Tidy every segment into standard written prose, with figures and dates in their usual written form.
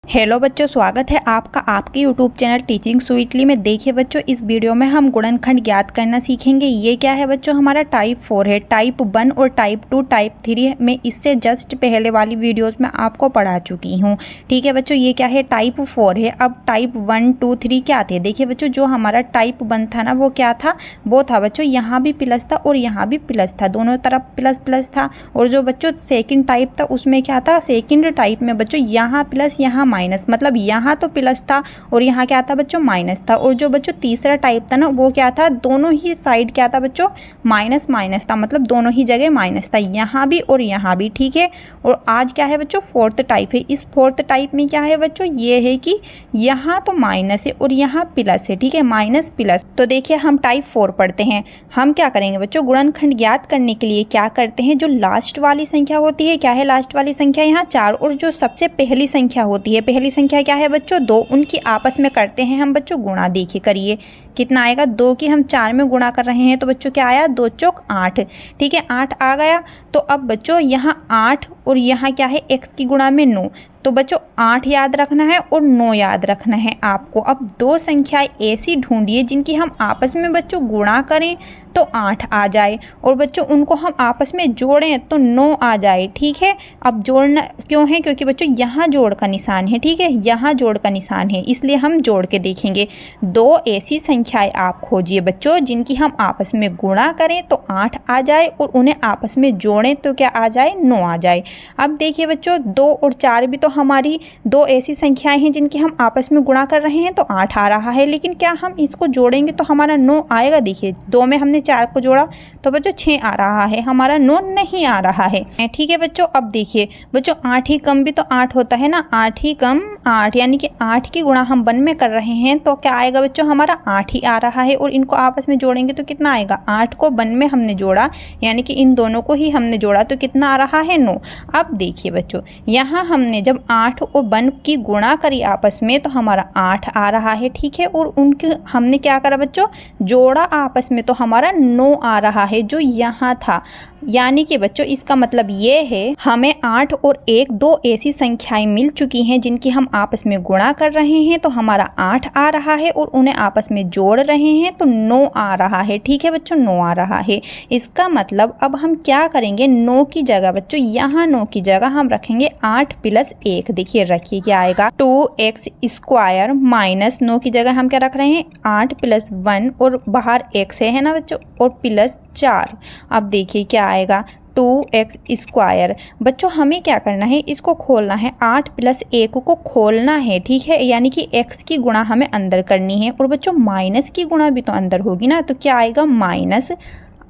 Hello बच्चों, स्वागत है आपका आपके यूट्यूब चैनल टीचिंग स्वीटली में। देखिए बच्चों, इस वीडियो में हम गुणनखंड ज्ञात करना सीखेंगे। ये क्या है बच्चों, हमारा टाइप 4 है। टाइप 1 और टाइप 2 टाइप 3 में इससे जस्ट पहले वाली वीडियोस में आपको पढ़ा चुकी हूँ। ठीक है बच्चों, ये क्या है, टाइप 4 है। अब टाइप 1, 2, 3 क्या थे। देखिए बच्चों, जो हमारा टाइप 1 था ना, वो क्या था, वो था बच्चों यहाँ भी प्लस था और यहाँ भी प्लस था, दोनों तरफ प्लस प्लस था। और जो बच्चों सेकेंड टाइप था उसमें क्या था, सेकेंड टाइप में बच्चों यहाँ प्लस यहाँ माइनस, मतलब यहाँ तो प्लस था और यहाँ क्या था बच्चों, माइनस था। और जो बच्चों तीसरा टाइप था ना, वो क्या था, दोनों ही साइड क्या था बच्चों, माइनस माइनस था, मतलब दोनों ही जगह माइनस था, यहाँ भी और यहाँ भी। ठीक है, और आज क्या है बच्चों, फोर्थ टाइप है। इस फोर्थ टाइप में क्या है बच्चों, ये है कि यहाँ तो माइनस है और यहाँ प्लस है। ठीक है, माइनस प्लस। तो देखिए, हम टाइप 4 पढ़ते हैं। हम क्या करेंगे बच्चों, गुणनखंड ज्ञात करने के लिए क्या करते हैं, जो लास्ट वाली संख्या होती है, क्या है लास्ट वाली संख्या, यहाँ 4, और जो सबसे पहली संख्या होती है, पहली संख्या क्या है बच्चों, 2, उनकी आपस में करते हैं हम बच्चों गुणा। देखिए करिए कितना आएगा, 2 की हम 4 में गुणा कर रहे हैं तो बच्चों क्या आया, 2 चौक 8। ठीक है, 8 आ गया। तो अब बच्चों यहाँ 8 और यहाँ क्या है, x की गुणा में 9। तो बच्चों 8 याद रखना है और 9 याद रखना है आपको। अब दो संख्याएं ऐसी ढूंढिए जिनकी हम आपस में बच्चों गुणा करें तो 8 आ जाए, और बच्चों उनको हम आपस में जोड़ें तो 9 आ जाए। ठीक है, अब जोड़ना क्यों है, क्योंकि बच्चों यहाँ जोड़ का निशान है। ठीक है, यहाँ जोड़ का निशान है, इसलिए हम जोड़ के देखेंगे। दो ऐसी संख्याएं आप खोजिए बच्चों जिनकी हम आपस में गुणा करें तो 8 आ जाए, और उन्हें आपस में जोड़ें तो क्या आ जाए, 9 आ जाए। अब देखिए बच्चों, 2 और 4 भी तो हमारी दो ऐसी संख्याएं हैं जिनकी हम आपस में गुणा कर रहे हैं तो 8 आ रहा है, लेकिन क्या हम इसको जोड़ेंगे तो हमारा 9 आएगा। देखिए 2 में हमने 4 को जोड़ा तो बच्चों 6 आ रहा है, हमारा 9 नहीं आ रहा है। ठीक है बच्चों, अब देखिए बच्चों, 8 ही कम भी तो 8 होता है ना, 8 ही कम 8, यानी कि 8 की गुणा हम 1 में कर रहे हैं तो क्या आएगा बच्चों, हमारा 8 ही आ रहा है। और इनको आपस में जोड़ेंगे तो कितना आएगा, 8 को 1 में हमने जोड़ा, यानी कि इन दोनों को ही हमने जोड़ा तो कितना आ रहा है, 9। अब देखिए बच्चों, यहाँ हमने जब 8 और 1 की गुणा करी आपस में तो हमारा 8 आ रहा है। ठीक है, और उनके हमने क्या करा बच्चों, जोड़ा आपस में तो हमारा 9 आ रहा है जो यहाँ था। यानी कि बच्चों इसका मतलब ये है, हमें 8 और 1 दो ऐसी संख्याएं मिल चुकी हैं जिनकी हम आपस में गुणा कर रहे हैं तो हमारा 8 आ रहा है, और उन्हें आपस में जोड़ रहे हैं तो 9 आ रहा है। ठीक है बच्चों, 9 आ रहा है। इसका मतलब अब हम क्या करेंगे, 9 की जगह बच्चों, यहाँ 9 की जगह हम रखेंगे 8 प्लस 1। देखिए रखिए क्या आएगा, 2x स्क्वायर माइनस 9 की जगह हम क्या रख रहे हैं, 8 प्लस 1, और बाहर x है ना बच्चों, और प्लस 4। अब देखिए क्या आएगा, 2x स्क्वायर। बच्चों हमें क्या करना है, इसको खोलना है, 8 प्लस 1 को खोलना है। ठीक है, यानी कि x की गुणा हमें अंदर करनी है, और बच्चों माइनस की गुणा भी तो अंदर होगी ना, तो क्या आएगा, माइनस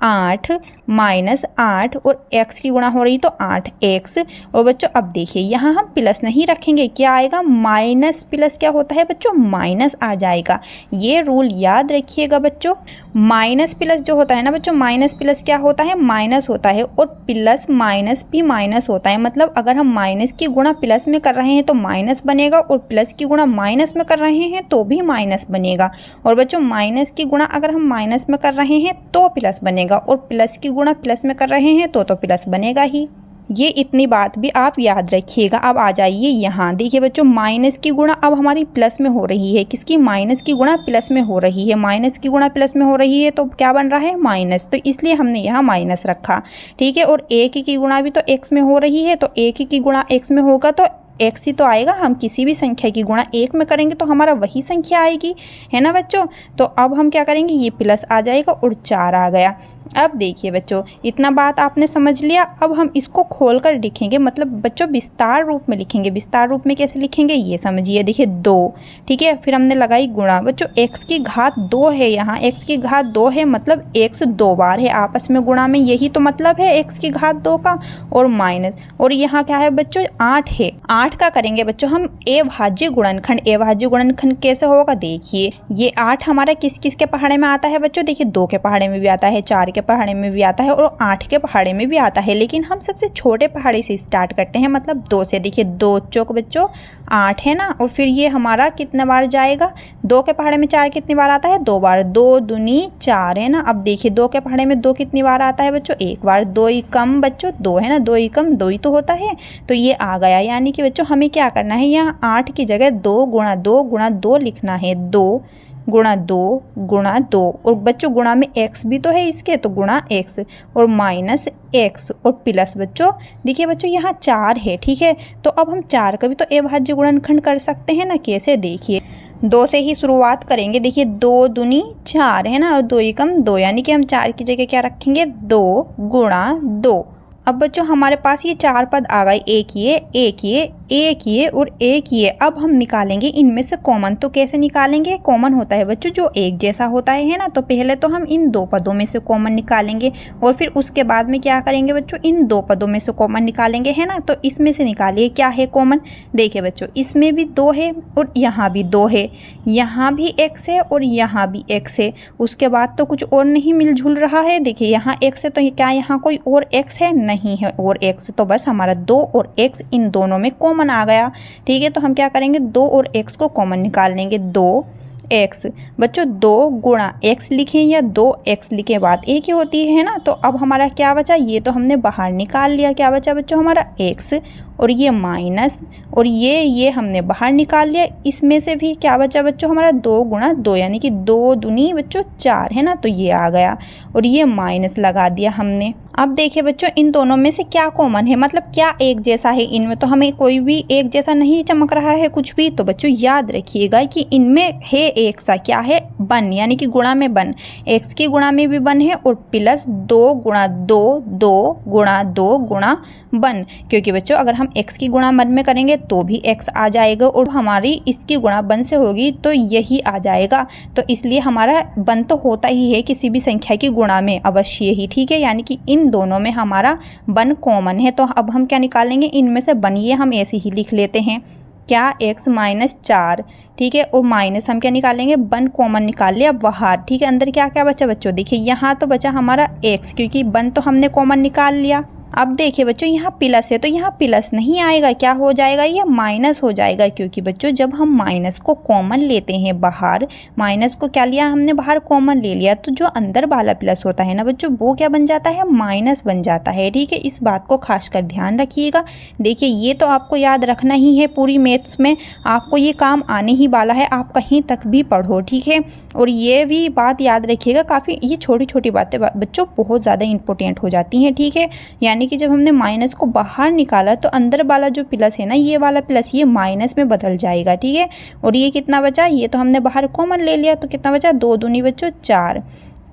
8 माइनस 8, और x की गुणा हो रही तो 8x। और बच्चों अब देखिए यहाँ हम प्लस नहीं रखेंगे, क्या आएगा, माइनस प्लस क्या होता है बच्चों, माइनस आ जाएगा। ये रूल याद रखिएगा बच्चों, माइनस प्लस जो होता है ना बच्चों, माइनस प्लस क्या होता है, माइनस होता है, और प्लस माइनस भी माइनस होता है। मतलब अगर हम माइनस की गुणा प्लस में कर रहे हैं तो माइनस बनेगा, और प्लस की गुणा माइनस में कर रहे हैं तो भी माइनस बनेगा। और बच्चों माइनस की गुणा अगर हम माइनस में कर रहे हैं तो प्लस बनेगा, और प्लस की गुणा प्लस में कर रहे हैं तो प्लस बनेगा ही। ये इतनी बात भी आप याद रखिएगा। अब आ जाइए यहाँ, देखिए बच्चों, माइनस की गुणा अब हमारी प्लस में हो रही है। किसकी, माइनस की गुणा प्लस में हो रही है, माइनस की गुणा प्लस में हो रही है तो क्या बन रहा है, माइनस, तो इसलिए हमने यहाँ माइनस रखा। ठीक है, और 1 की गुणा भी तो x में हो रही है, तो 1 की गुणा x में होगा तो x ही तो आएगा। हम किसी भी संख्या की गुणा 1 में करेंगे तो हमारा वही संख्या आएगी, है ना बच्चों। तो अब हम क्या करेंगे, ये प्लस आ जाएगा और 4 आ गया। अब देखिए बच्चों, इतना बात आपने समझ लिया। अब हम इसको खोलकर लिखेंगे, मतलब बच्चों विस्तार रूप में लिखेंगे। विस्तार रूप में कैसे लिखेंगे ये समझिए। देखिए 2, ठीक है, फिर हमने लगाई गुणा। बच्चों x की घात 2 है, यहाँ x की घात 2 है, मतलब x 2 बार है आपस में गुणा में, यही तो मतलब है x की घात 2 का। और माइनस, और यहाँ क्या है बच्चों, 8 है। 8 का करेंगे बच्चों हम अभाज्य गुणनखंड। अभाज्य गुणनखंड कैसे होगा, देखिए ये 8 हमारा किस किस के पहाड़े में आता है बच्चों, देखिए 2 के पहाड़े में भी आता है, 4 के पहाड़े में भी आता है और 8 के पहाड़े में भी आता है, लेकिन हम सबसे छोटे पहाड़े से स्टार्ट करते हैं, मतलब 2 से। देखिए 2 चौक बच्चों 8 है ना, और फिर ये हमारा कितने बार जाएगा, 2 के पहाड़े में 4 कितनी बार आता है, 2 बार, 2 दूनी 4 है ना। अब देखिए 2 के पहाड़े में 2 कितनी बार आता है बच्चों, 1 बार, 2 ही कम बच्चों 2 है ना, 2 ही कम 2 ही तो होता है, तो ये आ गया। यानी कि बच्चों हमें क्या करना है, यहाँ 8 की जगह 2 गुणा 2 गुणा 2 लिखना है, 2 गुणा 2 गुणा 2, और बच्चों गुणा में x भी तो है इसके, तो गुणा x और माइनस x और प्लस बच्चों, देखिए बच्चों यहाँ 4 है, ठीक है। तो अब हम 4 का भी तो अभाज्य गुणनखंड कर सकते हैं ना, कैसे, देखिए 2 से ही शुरुआत करेंगे। देखिए 2 दूनी 4 है ना, और 2 ही कम 2, यानी कि हम 4 की जगह क्या रखेंगे, 2 गुणा 2। अब बच्चों हमारे पास ये 4 पद आ गए, एक ये एक ये एक ये और एक ये। अब हम निकालेंगे इनमें से कॉमन, तो कैसे निकालेंगे, कॉमन होता है बच्चों जो एक जैसा होता है ना, तो पहले तो हम इन 2 पदों में से कॉमन निकालेंगे और फिर उसके बाद में क्या करेंगे बच्चों, इन 2 पदों में से कॉमन निकालेंगे, है ना। तो इसमें से निकालिए क्या है कॉमन, देखिए बच्चों इसमें भी 2 है और यहाँ भी 2 है, यहाँ भी x है और यहाँ भी x है, उसके बाद तो कुछ और नहीं मिलजुल रहा है। देखिए यहाँ x है, तो क्या यहाँ कोई और x है, नहीं है और x, तो बस हमारा 2 और x इन दोनों में कॉमन आ गया, ठीक है। तो हम क्या करेंगे, 2 और x को कॉमन निकाल लेंगे, 2x बच्चों 2 गुणा x लिखें या 2x लिखे, बात एक ही होती है ना। तो अब हमारा क्या बचा, ये तो हमने बाहर निकाल लिया, क्या बचा बच्चों हमारा x और ये माइनस और ये हमने बाहर निकाल लिया। इसमें से भी क्या बचा बच्चों हमारा 2 गुणा 2, यानी कि 2 दूनी बच्चों 4 है ना, तो ये आ गया और ये माइनस लगा दिया हमने। अब देखिए बच्चों इन दोनों में से क्या कॉमन है, मतलब क्या एक जैसा है, इनमें तो हमें कोई भी एक जैसा नहीं चमक रहा है कुछ भी। तो बच्चों याद रखिएगा कि इनमें है एक सा, क्या है, बन, यानी कि गुणा में बन, x की गुणा में भी बन है और प्लस 2 गुणा 2 2 गुणा 2 गुणा बन, क्योंकि बच्चों अगर हम x की गुणा बन में करेंगे तो भी x आ जाएगा और हमारी इसकी गुणा बन से होगी तो यही आ जाएगा। तो इसलिए हमारा बन तो होता ही है किसी भी संख्या की गुणा में अवश्य ही, ठीक है। यानी कि इन दोनों में हमारा बन कॉमन है। तो अब हम क्या निकालेंगे, इनमें से बन ये हम ऐसे ही लिख लेते हैं, क्या, x माइनस 4, ठीक है, और माइनस हम क्या निकालेंगे, बन कॉमन निकाल लिया बाहर, ठीक है। अंदर क्या क्या बचा बच्चों, देखिए यहाँ तो बचा हमारा x, क्योंकि बन तो हमने कॉमन निकाल लिया। अब देखिए बच्चों यहाँ प्लस है, तो यहाँ प्लस नहीं आएगा, क्या हो जाएगा, ये माइनस हो जाएगा, क्योंकि बच्चों जब हम माइनस को कॉमन लेते हैं बाहर, माइनस को क्या लिया हमने बाहर, कॉमन ले लिया, तो जो अंदर वाला प्लस होता है ना बच्चों वो क्या बन जाता है, माइनस बन जाता है, ठीक है। इस बात को खासकर ध्यान रखिएगा। देखिए ये तो आपको याद रखना ही है, पूरी मैथ्स में आपको ये काम आने ही वाला है, आप कहीं तक भी पढ़ो, ठीक है। और ये भी बात याद रखिएगा, काफ़ी ये छोटी छोटी बातें बच्चों बहुत ज़्यादा इंपॉर्टेंट हो जाती हैं, ठीक है। यानी कि जब हमने माइनस को बाहर निकाला तो अंदर वाला जो प्लस है ना, ये वाला प्लस ये माइनस में बदल जाएगा, ठीक है। और ये कितना बचा, ये तो हमने बाहर कॉमन ले लिया, तो कितना बचा, 2 दूनी बच्चों 4,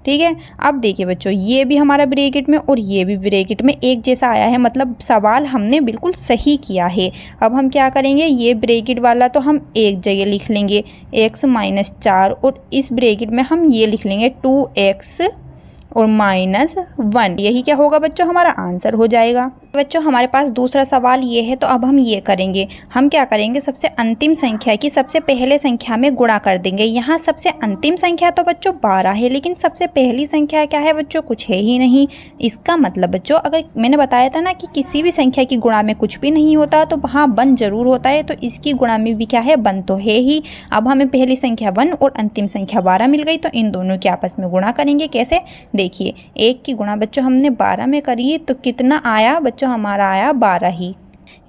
ठीक है। अब देखिए बच्चों ये भी हमारा ब्रैकेट में और ये भी ब्रैकेट में एक जैसा आया है, मतलब सवाल हमने बिल्कुल सही किया है। अब हम क्या करेंगे, ये ब्रैकेट वाला तो हम एक जगह लिख लेंगे x माइनस 4 और इस ब्रैकेट में हम ये लिख लेंगे 2x और माइनस 1, यही क्या होगा बच्चों, हमारा आंसर हो जाएगा। बच्चों हमारे पास दूसरा सवाल ये है, तो अब हम ये करेंगे, हम क्या करेंगे, सबसे अंतिम संख्या की सबसे पहले संख्या में गुणा कर देंगे। यहाँ सबसे अंतिम संख्या तो बच्चों 12 है, लेकिन सबसे पहली संख्या क्या है बच्चों, कुछ है ही नहीं। इसका मतलब बच्चों, अगर मैंने बताया था ना कि किसी भी संख्या की गुणा में कुछ भी नहीं होता तो वहाँ बन जरूर होता है, तो इसकी गुणा में भी क्या है, बन तो है ही। अब हमें पहली संख्या 1 और अंतिम संख्या 12 मिल गई, तो इन दोनों के आपस में गुणा करेंगे, कैसे, देखिए 1 की गुणा बच्चों हमने 12 में करी तो कितना आया बच्चों, हमारा आया 12 ही।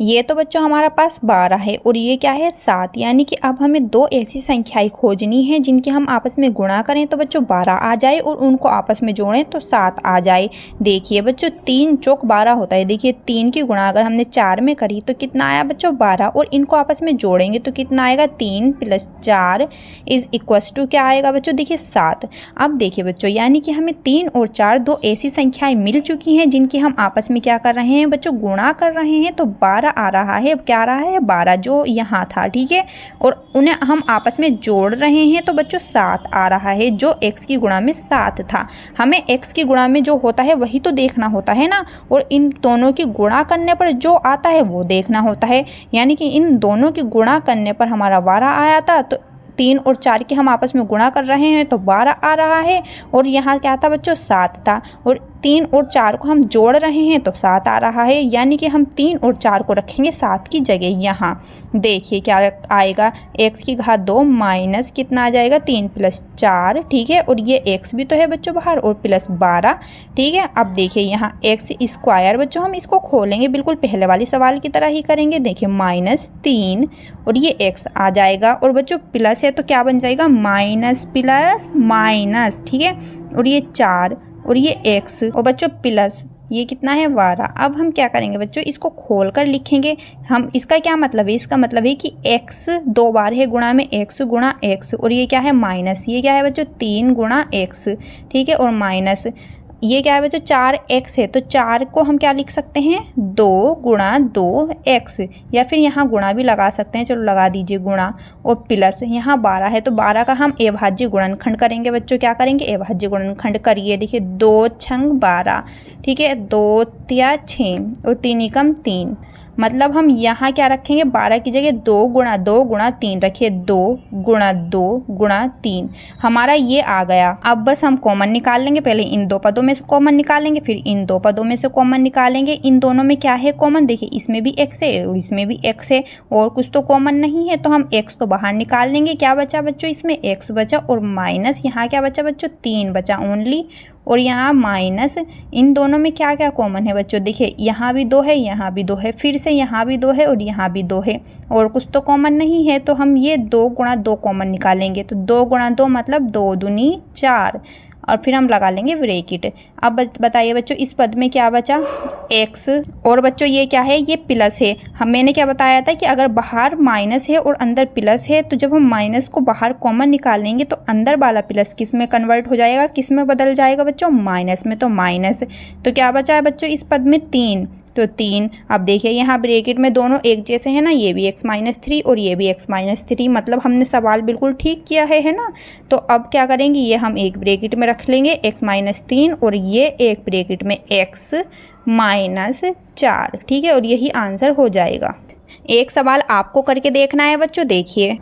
ये तो बच्चों हमारा पास 12 है और ये क्या है 7, यानी कि अब हमें 2 ऐसी संख्याएं खोजनी है जिनके हम आपस में गुणा करें तो बच्चों 12 आ जाए और उनको आपस में जोड़ें तो 7 आ जाए। देखिए बच्चों 3 चौक 12 होता है, देखिए 3 की गुणा अगर हमने 4 में करी तो कितना आया बच्चों 12, और इनको आपस में जोड़ेंगे तो कितना आएगा 3 + 4 इज इक्वल्स टू क्या आएगा बच्चों, देखिए 7। अब देखिए बच्चों यानी कि हमें 3 और 4 2 ऐसी संख्याएं मिल चुकी हैं जिनकी हम आपस में क्या कर रहे हैं बच्चों, गुणा कर रहे हैं। तो 12 आ रहा है, क्या आ रहा है 12 जो यहाँ था, ठीक है, और उन्हें हम आपस में जोड़ रहे हैं तो बच्चों 7 आ रहा है जो x की गुणा में 7 था। हमें x की गुणा में जो होता है वही तो देखना होता है ना, और इन दोनों की गुणा करने पर जो आता है वो देखना होता है। यानी कि इन दोनों की गुणा करने पर हमारा 12 आया था, तो 3 और 4 के हम आपस में गुणा कर रहे हैं तो 12 आ रहा है। और यहाँ क्या था बच्चों 7 था, और 3 और 4 को हम जोड़ रहे हैं तो 7 आ रहा है। यानी कि हम 3 और 4 को रखेंगे 7 की जगह। यहाँ देखिए क्या आएगा, x की घात 2 माइनस कितना आ जाएगा 3 + 4, ठीक है। और ये x भी तो है बच्चों बाहर, और प्लस 12, ठीक है। अब देखिए यहाँ x² बच्चों हम इसको खोलेंगे, बिल्कुल पहले वाली सवाल की तरह ही करेंगे। देखिए -3 और ये x आ जाएगा, और बच्चों प्लस है तो क्या बन जाएगा माइनस प्लस माइनस, ठीक है। और ये 4 और ये x, और बच्चों प्लस ये कितना है 12। अब हम क्या करेंगे बच्चों, इसको खोल कर लिखेंगे हम। इसका क्या मतलब है, इसका मतलब है कि x 2 बार है गुणा में x गुणा x, और ये क्या है माइनस, ये क्या है बच्चों 3 गुणा x, ठीक है। और माइनस ये क्या है बच्चों 4x है, तो 4 को हम क्या लिख सकते हैं 2 गुणा 2x, या फिर यहाँ गुणा भी लगा सकते हैं, चलो लगा दीजिए गुणा। और प्लस यहाँ 12 है तो 12 का हम अभाज्य गुणनखंड करेंगे बच्चों। क्या करेंगे अभाज्य गुणनखंड करिए। देखिए 2 छंग 12, ठीक है, 2 तिया 6 और 3 एकम 3, मतलब हम यहाँ क्या रखेंगे 12 की जगह 2 गुणा 3 रखिए, 2 गुणा 2 गुणा 3, हमारा ये आ गया। अब बस हम कॉमन निकाल लेंगे, पहले इन 2 पदों में से कॉमन निकालेंगे, फिर इन 2 पदों में से कॉमन निकालेंगे। इन दोनों में क्या है कॉमन, देखिए इसमें भी x है और इसमें भी x है, और कुछ तो कॉमन नहीं है, तो हम x तो बाहर निकाल लेंगे। क्या बचा बच्चों इसमें x बचा, और माइनस यहाँ क्या बचा बच्चों 3 बचा ओनली, और यहाँ माइनस। इन दोनों में क्या क्या कॉमन है बच्चों, देखिए यहाँ भी 2 है, यहाँ भी 2 है, फिर से यहाँ भी 2 है और यहाँ भी 2 है, और कुछ तो कॉमन नहीं है, तो हम ये 2 गुणा 2 कॉमन निकालेंगे। तो 2 गुणा 2 मतलब 2 दूनी 4, और फिर हम लगा लेंगे ब्रैकेट। अब बताइए बच्चों इस पद में क्या बचा x, और बच्चों ये क्या है ये प्लस है। मैंने क्या बताया था कि अगर बाहर माइनस है और अंदर प्लस है, तो जब हम माइनस को बाहर कॉमन निकालेंगे तो अंदर वाला प्लस किस में कन्वर्ट हो जाएगा, किस में बदल जाएगा बच्चों माइनस में। तो माइनस, तो क्या बचा है बच्चों इस पद में 3, तो 3। अब देखिए यहाँ ब्रैकेट में दोनों एक जैसे हैं ना, ये भी x-3 और ये भी x-3, मतलब हमने सवाल बिल्कुल ठीक किया है ना। तो अब क्या करेंगे, ये हम एक ब्रैकेट में रख लेंगे x-3 और ये एक ब्रैकेट में x-4, ठीक है। और यही आंसर हो जाएगा। एक सवाल आपको करके देखना है बच्चों। देखिए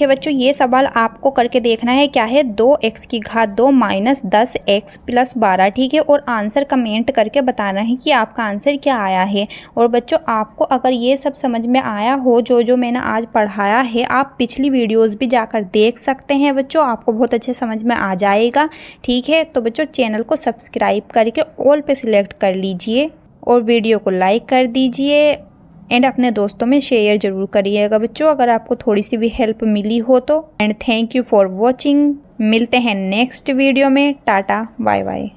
बच्चों ये सवाल आपको करके देखना है, क्या है 2x की घात 2 माइनस 10x प्लस 12, ठीक है। और आंसर कमेंट करके बताना है कि आपका आंसर क्या आया है। और बच्चों आपको अगर ये सब समझ में आया हो जो मैंने आज पढ़ाया है, आप पिछली वीडियोस भी जाकर देख सकते हैं बच्चों, आपको बहुत अच्छे समझ में आ जाएगा, ठीक है। तो बच्चों चैनल को सब्सक्राइब करके ऑल पे सिलेक्ट कर लीजिए, और वीडियो को लाइक कर दीजिए, एंड अपने दोस्तों में शेयर जरूर करिएगा बच्चों अगर आपको थोड़ी सी भी हेल्प मिली हो तो। And thank you for watching. मिलते हैं नेक्स्ट वीडियो में। Tata bye bye.